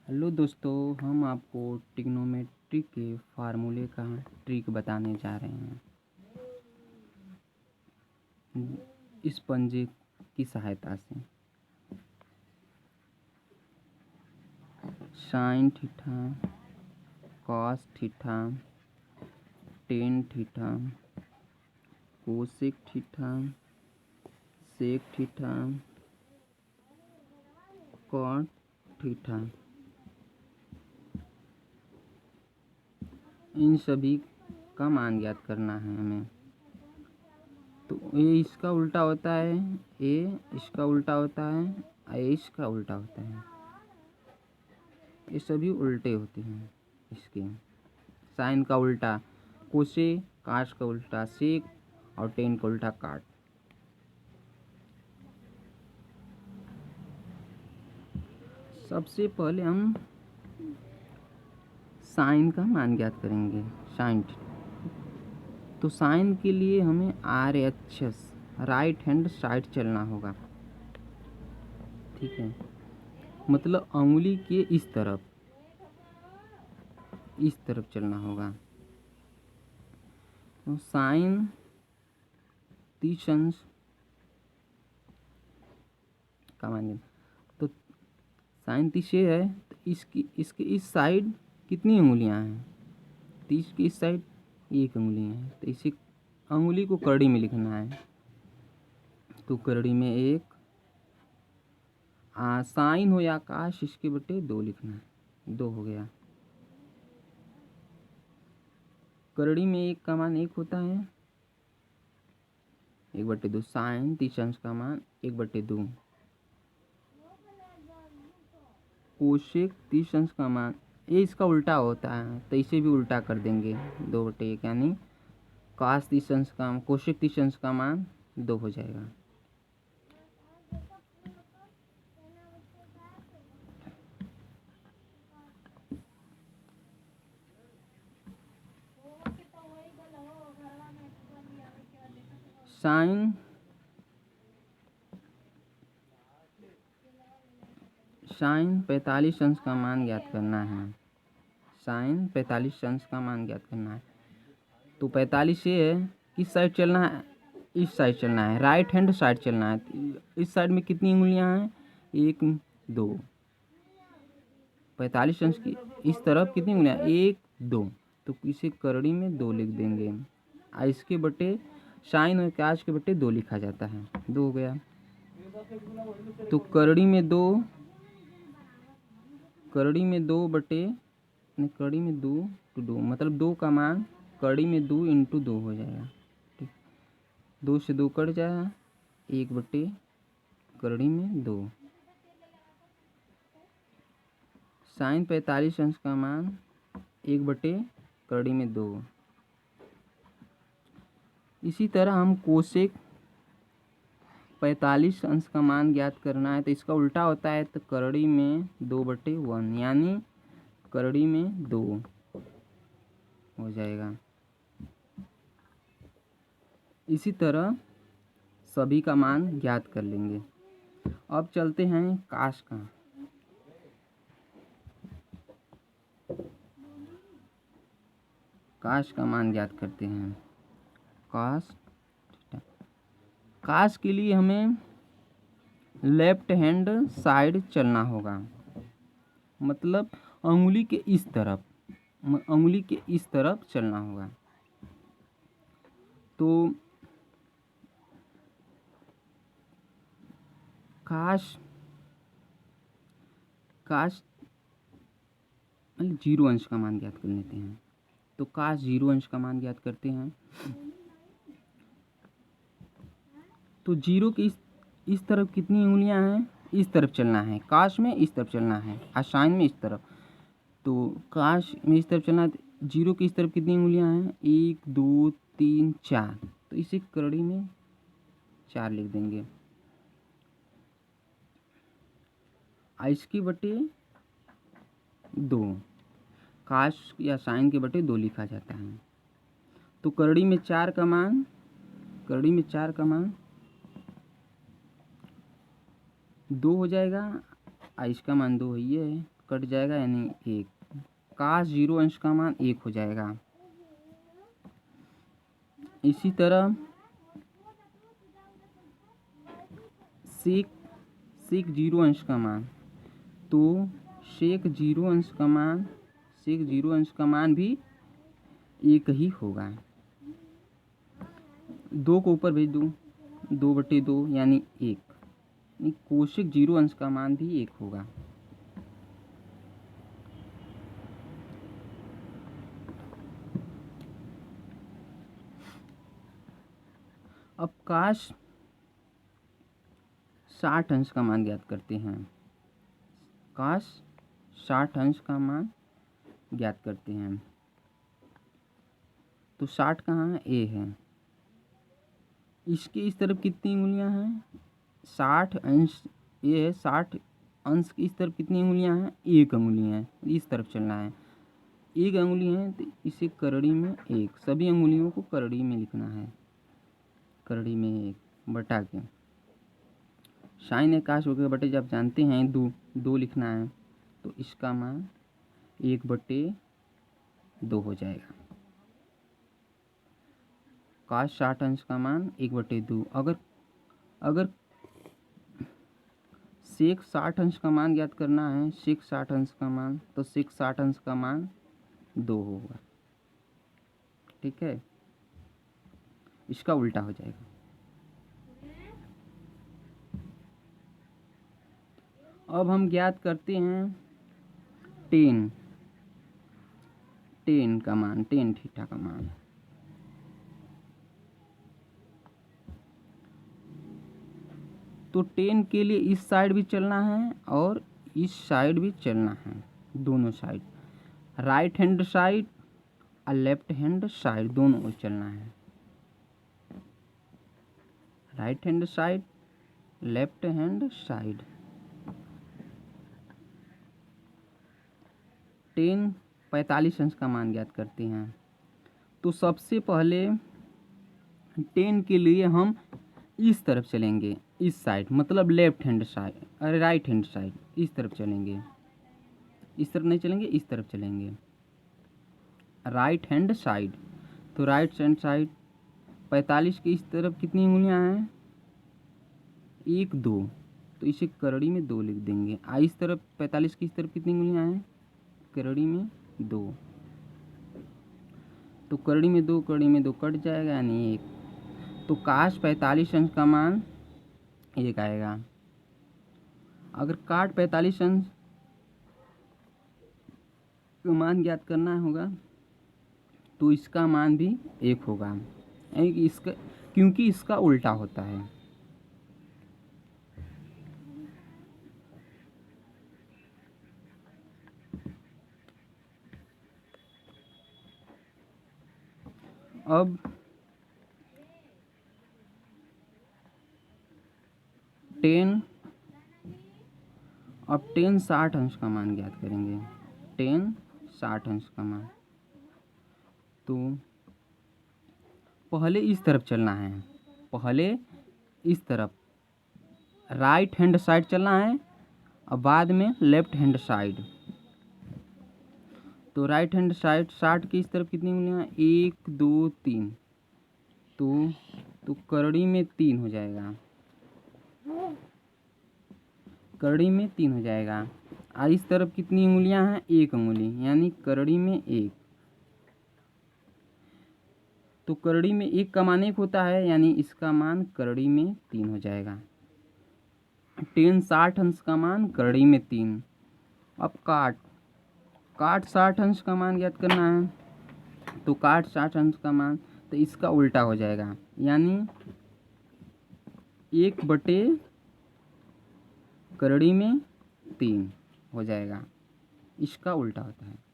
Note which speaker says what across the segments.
Speaker 1: Hello दोस्तों, हम आपको ट्रिग्नोमेट्री के फार्मूले का ट्रिक बताने जा रहे हैं इस पंजे की सहायता से। Sine theta, cos theta, tan theta, cosec theta, sec theta, cot theta, इन सभी का मान ज्ञात करना है हमें। तो ये इसका उल्टा होता है, ये इसका उल्टा होता है, ये इसका उल्टा होता है। ये सभी उल्टे होते हैं इसके। साइन का उल्टा कोसे, काश का उल्टा सेक और टेन का उल्टा काट। सबसे पहले हम साइन का मान ज्ञात करेंगे। साइन, तो साइन के लिए हमें RHS राइट हैंड साइड चलना होगा, ठीक है। मतलब उंगली के इस तरफ चलना होगा। तो साइन 30 अंश का मान, तो साइन 30 है, तो इसके इस साइड कितनी उंगलियां हैं? 30 की इस साइड एक उंगली है, तो इसी उंगली को करड़ी में लिखना है। तो करड़ी में एक, साइन हो या काश इसके बटे 2 लिखना है। 2 हो गया। करड़ी में एक का मान 1 होता है, 1/2। साइन 30 अंश का मान 1/2। कोशेक 30 अंश का मान, ये इसका उल्टा होता है तो इसे भी उल्टा कर देंगे, 2/1, यानी काश 30 अंश का, कोशेक 30 अंश का मान 2 हो जाएगा। साइन 45 अंश का मान ज्ञात करना है। साइन 45 अंश का मान ज्ञात करना है। तो 45 ये है, किस साइड चलना है? इस साइड चलना है, राइट हैंड साइड चलना है। इस साइड में कितनी उंगलियां हैं? 1 2। 45 अंश की इस तरफ कितनी उंगलियां? 1 2। तो इसे करड़ी में 2 लिख देंगे। इसके बटे साइन और काश के बटे 2 लिखा जाता है। 2 हो गया। तो करड़ी में 2 बटे, कड़ी में 2 तो 2, मतलब 2 का मान कड़ी में 2 × 2 हो जाएगा, ठीक। 2 से 2 कट जाएगा, 1 बटे कड़ी में 2। साइन 45 अंश का मान 1 बटे कड़ी में 2। इसी तरह हम कोसेक 45 अंश का मान ज्ञात करना है, तो इसका उल्टा होता है, तो करड़ी में 2/1, यानी करड़ी में 2 हो जाएगा। इसी तरह सभी का मान ज्ञात कर लेंगे। अब चलते हैं काश का। काश का मान ज्ञात करते हैं। काश के लिए हमें लेफ्ट हैंड साइड चलना होगा, मतलब उंगली के इस तरफ चलना होगा। तो काश 0 अंश का मान ज्ञात कर लेते हैं। तो काश 0 अंश का मान ज्ञात करते हैं। तो 0 के इस तरफ कितनी उंगलियां हैं? इस तरफ चलना है। काश में इस तरफ चलना है, साइन में इस तरफ। तो काश में इस तरफ चलना है, 0 की इस तरफ कितनी उंगलियां हैं? 1 2 3 4। तो इसे करड़ी में 4 लिख देंगे। इसके बटे 2, काश या साइन के बटे 2 लिखा जाता है। तो करड़ी में 4 का मान 2 हो जाएगा। इसका मान 2 है, ये है। कट जाएगा यानी 1। काश 0 अंश का मान 1 हो जाएगा। इसी तरह सेक 0 अंश का मान, तो सेक 0 अंश का मान भी 1 ही होगा। 2 को ऊपर भेज दूँ, 2/2 यानी 1। कोशिक 0 अंश का मान भी 1 होगा। अब काश 60 अंश का मान ज्ञात करते हैं। काश 60 अंश का मान ज्ञात करते हैं। तो 60 कहाँ है? ए है। इसके इस तरफ कितनी उंगलियां हैं? 60 अंश ए है, 60 अंश की इस तरफ कितनी उंगलियां हैं? 1 अंगुली है। इस तरफ चलना है, 1 अंगुली है, तो इसे करड़ी में 1, सभी अंगुलियों को करड़ी में लिखना है। करड़ी में 1 बटा के साइन आकाश हो गया बटे, जब जानते हैं 2 लिखना है, तो इसका मान 1/2 हो जाएगा। काश 60 अंश का मान 1/2। अगर सेक 60 अंश का मान ज्ञात करना है, सेक 60 अंश का मान, तो सेक 60 अंश का मान 2 होगा। ठीक है, इसका उल्टा हो जाएगा। अब हम ज्ञात करते हैं टेन का मान, टेन थीटा का मान। तो टेन के लिए इस साइड भी चलना है और इस साइड भी चलना है, दोनों साइड, राइट हैंड साइड और लेफ्ट हैंड साइड दोनों ओर चलना है। Right hand side, left hand side. Ten 45 अंश का मान ज्ञात करते हैं। तो सबसे पहले 10 के लिए हम इस तरफ चलेंगे, इस साइड, मतलब लेफ्ट हैंड साइड, अरे राइट हैंड साइड, इस तरफ चलेंगे। इस तरफ नहीं चलेंगे, इस तरफ चलेंगे, राइट हैंड साइड। तो राइट हैंड साइड 45 की इस तरफ कितनी उंगलियां हैं? 1 2, तो इसे करड़ी में 2 लिख देंगे। इस तरफ 45 की इस तरफ कितनी उंगलियां हैं? करड़ी में 2, तो करड़ी में 2 कट जाएगा यानी 1। तो काश 45 अंश का मान 1 आएगा। अगर काट 45 अंश का मान ज्ञात करना होगा, तो इसका मान भी 1 होगा, क्योंकि इसका उल्टा होता है। अब 10 60 अंश का मान ज्ञात करेंगे। 10 60 अंश का मान, तो पहले इस तरफ चलना है, पहले इस तरफ राइट हैंड साइड चलना है और बाद में लेफ्ट हैंड साइड। तो राइट हैंड साइड 60 की इस तरफ कितनी उंगलियां? 1 2 3, तो करड़ी में 3 हो जाएगा, करड़ी में 3 हो जाएगा। और इस तरफ कितनी उंगलियां हैं? 1 उंगली, यानी करड़ी में 1। तो करड़ी में 1 का मान 1 होता है, यानी इसका मान करड़ी में 3 हो जाएगा। 10 60 अंश का मान करड़ी में 3। अब काट 60 अंश का मान ज्ञात करना है, तो काट 60 अंश का मान, तो इसका उल्टा हो जाएगा, यानी 1/, करड़ी में 3 हो जाएगा। इसका उल्टा होता है।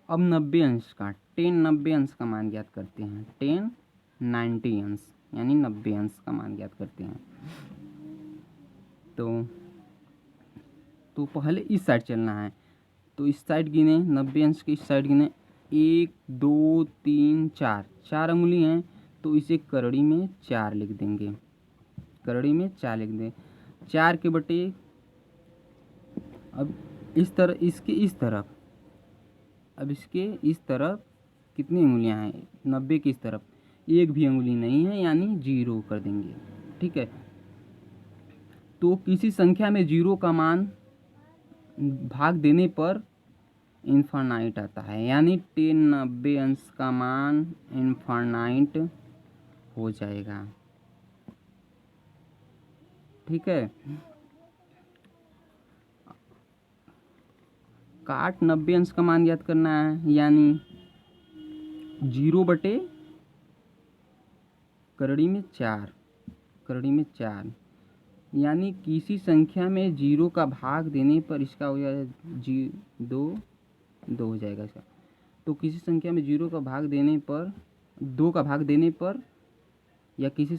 Speaker 1: अब 90 अंश का 10 90 अंश का मान ज्ञात करते हैं। 10 90 अंश, यानी 90 अंश का मान ज्ञात करते हैं। तो पहले इस साइड चलना है, तो तो इस साइड गिने, 90 अंश के इस साइड गिने, 1 2 3 4, 4 अंगुली हैं, तो इसे करड़ी में 4 लिख देंगे, करड़ी में 4 लिख दें। 4 के बटे, अब इस तरह, इसके इस तरफ, अब इसके इस तरफ कितनी उंगलियां हैं, 90 की इस तरफ एक भी उंगली नहीं है, यानी 0 कर देंगे। ठीक है, तो किसी संख्या में 0 का मान भाग देने पर इनफाइनाइट आता है, यानी 10 90 अंश का मान इनफाइनाइट हो जाएगा। ठीक है, काट 90 अंश का मान याद करना है, यानी 0 बटे करड़ी में 4, करड़ी में 4, यानी किसी संख्या में 0 का भाग देने पर इसका हो जाएगा 2 हो जाएगा इसका। तो किसी संख्या में 0 का भाग देने पर, 2 का भाग देने पर, या किसी